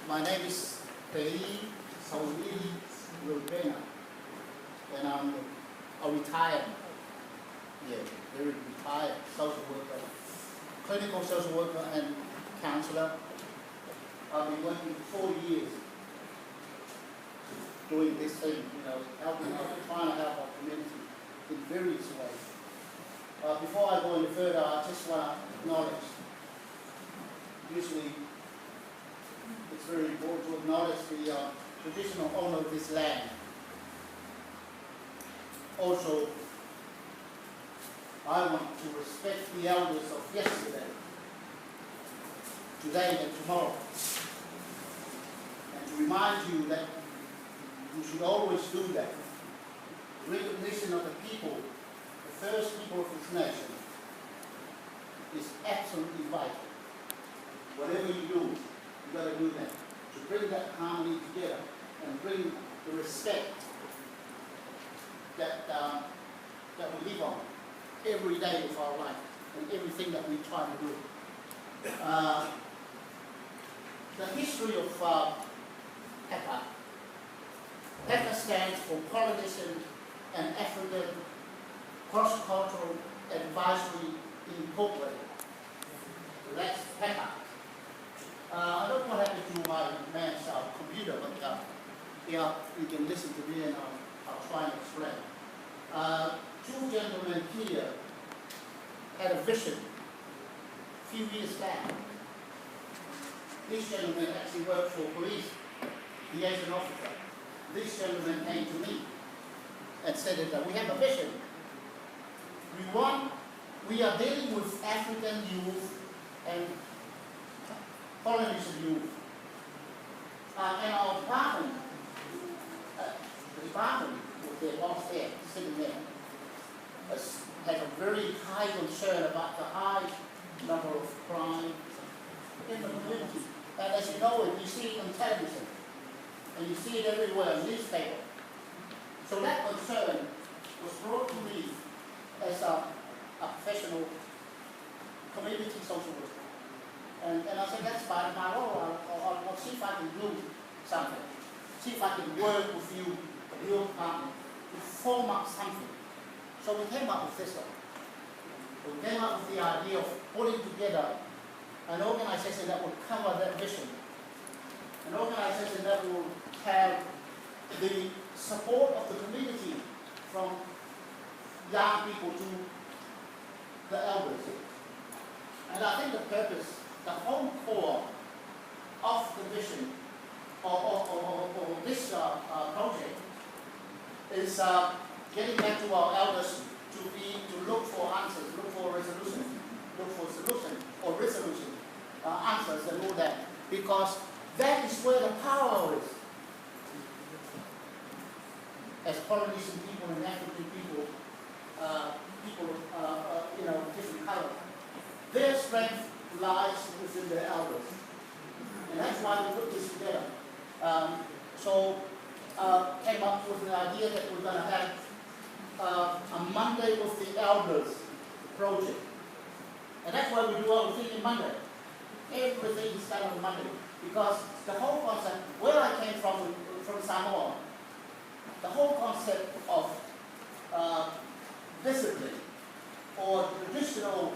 My name is Pei Sauli Rubena, and I'm a retired, very retired social worker, clinical social worker and counselor. I've been working for 4 years doing this thing, helping, trying to help our community in various ways. Before I go any further, I just want to acknowledge, usually it's very important to acknowledge the traditional owner of this land. Also, I want to respect the elders of yesterday, today and tomorrow, and to remind you that you should always do that. Recognition of the people, the first people of this nation, is absolutely vital. Whatever you do, you've got to do that, to bring that harmony together and bring the respect that we live on every day of our life and everything that we try to do. The history of PACCA. PACCA stands for Polynesian and African Cross-Cultural Advisory Incorporated. So that's PACCA. I don't know what happened to my man's computer, but you can listen to me and I'll try and explain. Two gentlemen here had a vision a few years back. This gentleman actually worked for police, liaison officer. This gentleman came to me and said that we have a vision. We are dealing with African youth and Polynesian youth. And our department, the department with their boss there, sitting there, has a very high concern about the high number of crime in the community. And as you know, you see it on television, and you see it everywhere in newspaper. So that concern was brought to me as a professional community social worker. And I said, that's fine, I'll see if I can do something. See if I can work with you, your department, to form up something. So we came up with this one. We came up with the idea of putting together an organization that would cover that vision. An organization that will have the support of the community, from young people to the elders. And I think the purpose, the whole core of the vision or this project is getting back to our elders to look for answers, look for resolution, look for solution or resolution, answers and all that, because that is where the power is. As Polynesian people and African people, different color, their strength lies within their elders. And that's why we put this together. Came up with the idea that we're going to have a Monday with the Elders project. And that's why we do everything in Monday. Everything is done on Monday. Because the whole concept, where I came from Samoa, the whole concept of discipline or traditional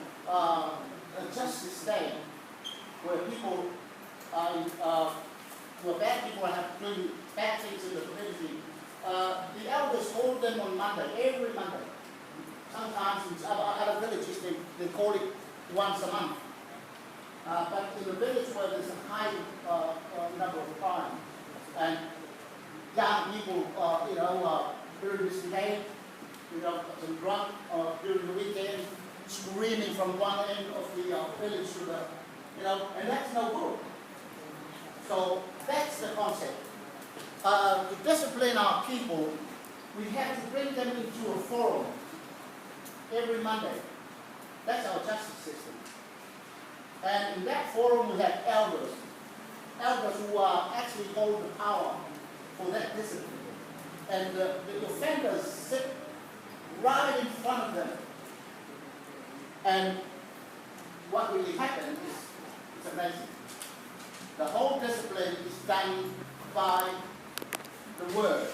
justice day, where people where bad people have doing bad things in the community, the elders hold them on Monday, every Monday. Sometimes in other villages they call it once a month. But in the village where there's a high number of crime, and young people, during this day, some drunk during the weekend, screaming from one end of the village to the, and that's no good. So that's the concept. To discipline our people, we have to bring them into a forum every Monday. That's our justice system. And in that forum we have elders who actually hold the power for that discipline. And the offenders sit right in front of them. And what really happens is, it's amazing. The whole discipline is done by the word.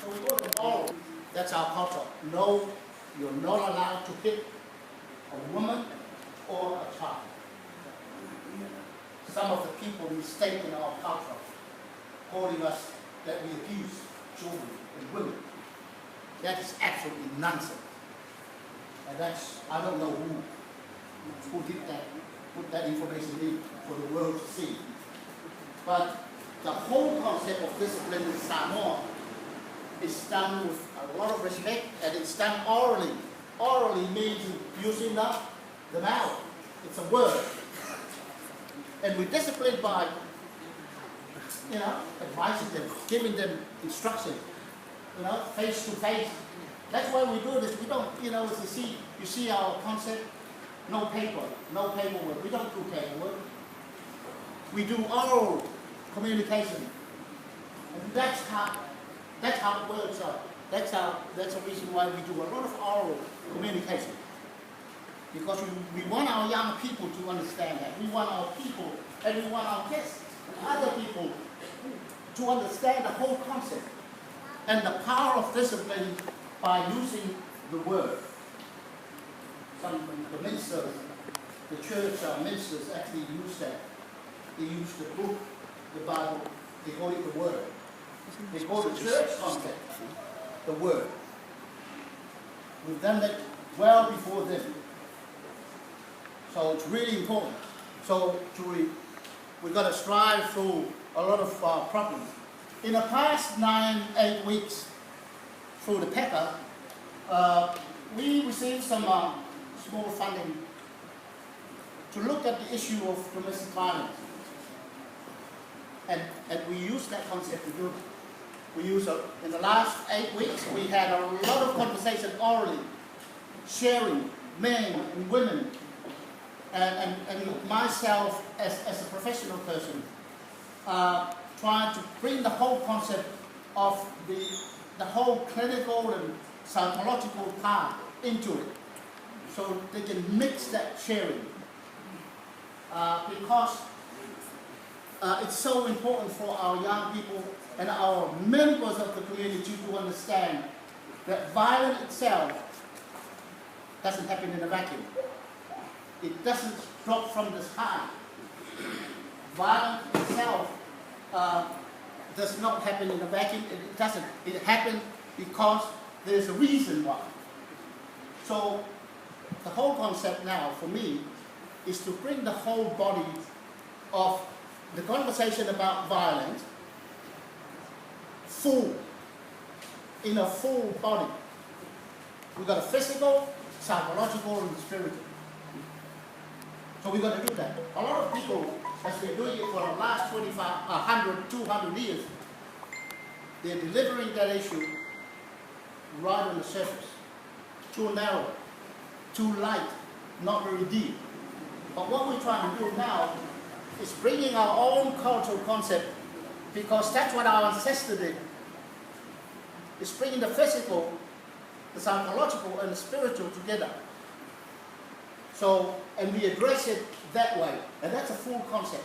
So we go to oral. That's our culture. No, you're not allowed to hit a woman or a child. Some of the people mistake in our culture, calling us that we abuse children and women. That is absolutely nonsense. And that's, I don't know who did that, put that information in for the world to see. But the whole concept of discipline in Samoa is done with a lot of respect, and it's done orally. Orally means using the mouth. It's a word. And we discipline by, advising them, giving them instructions, face to face. That's why we do this. We don't, you see our concept, no paperwork. We don't do paperwork. We do oral communication. And that's how it works out. That's the reason why we do a lot of oral communication. Because we want our young people to understand that. We want our people, and we want our kids and other people to understand the whole concept and the power of discipline by using the word. Some of the ministers, the church ministers actually use that. They use the book, the Bible, they call it the word. They call the church concept the word. We've done that well before them. So it's really important. So we've got to strive through a lot of problems. In the past 9-8 weeks through the PACCA, we received some small funding to look at the issue of domestic violence. And we use that concept to do it. We use in the last 8 weeks, we had a lot of conversation orally, sharing men and women, and myself as a professional person, trying to bring the whole concept of the whole clinical and psychological part into it, so they can mix that sharing. Because it's so important for our young people and our members of the community to understand that violence itself doesn't happen in a vacuum. It doesn't drop from the sky. Violence itself does not happen in a vacuum. It doesn't. It happens because there's a reason why. So the whole concept now for me is to bring the whole body of the conversation about violence in a full body. We've got a physical, psychological, and spiritual. So we've got to do that. A lot of people, as they're doing it for the last 25, 100, 200 years, they're delivering that issue right on the surface. Too narrow, too light, not very deep. But what we're trying to do now is bringing our own cultural concept, because that's what our ancestors did. It's bringing the physical, the psychological, and the spiritual together. So, and we address it that way, and that's a full concept.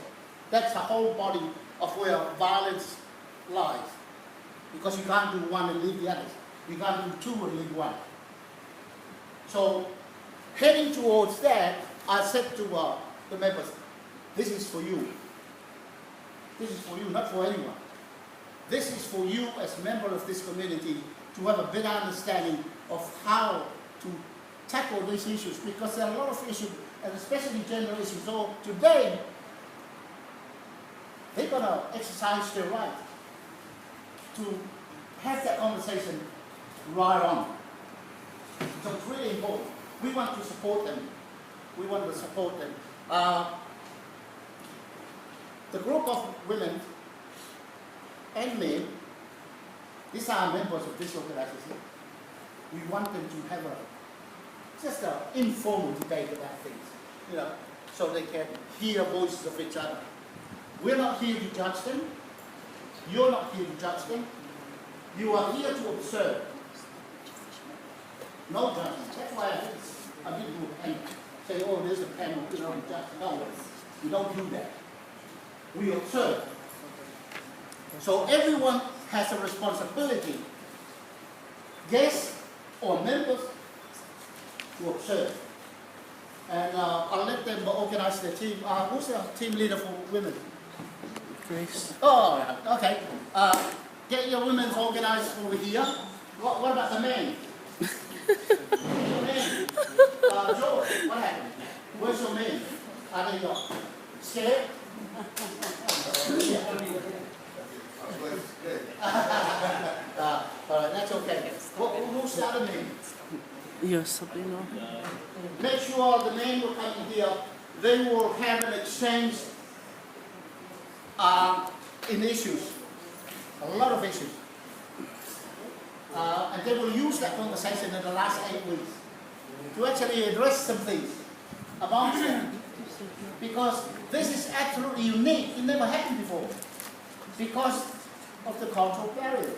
That's the whole body of where violence lies. Because you can't do one and leave the others. You can't do two and leave one. So, heading towards that, I said to the members, this is for you. This is for you, not for anyone. This is for you as a member of this community to have a better understanding of how to tackle these issues, because there are a lot of issues, and especially gender issues. So today, they're going to exercise their right to have that conversation right on. So it's really important. We want to support them. We want to support them. The group of women and men, these are members of this organization. We want them to have just an informal debate about things, so they can hear voices of each other. We're not here to judge them. You're not here to judge them. You are here to observe. No judgment. That's why I didn't do a panel. Say, oh, there's a panel, judge. No, we don't do that. We observe. So everyone has a responsibility, guests or members, to observe. And I'll let them organize the team. Who's the team leader for women? Grace. Oh, okay. Get your women organized over here. What about the men? Your men. George, what happened? Where's your men? Are they scared? That's okay. Who started me? Yes, Sabrina. Make sure the men will come in here. They will have an exchange in issues. A lot of issues. And they will use that conversation in the last 8 weeks to actually address some things about it. Because this is absolutely unique. It never happened before. Because of the cultural barrier.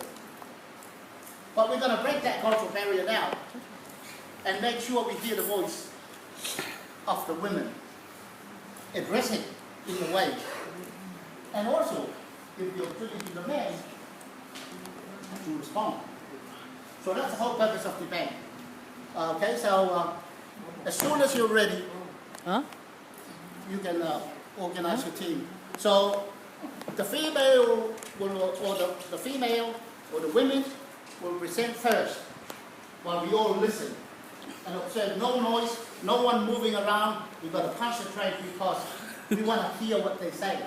But we're going to break that cultural barrier now and make sure we hear the voice of the women. Address it in a way. And also, give the opportunity to the men to respond. So that's the whole purpose of the event. Okay, so as soon as you're ready, you can organize your team. So the female the female or the women will present first, while we all listen and observe. No noise, no one moving around. We've got to concentrate because we want to hear what they say.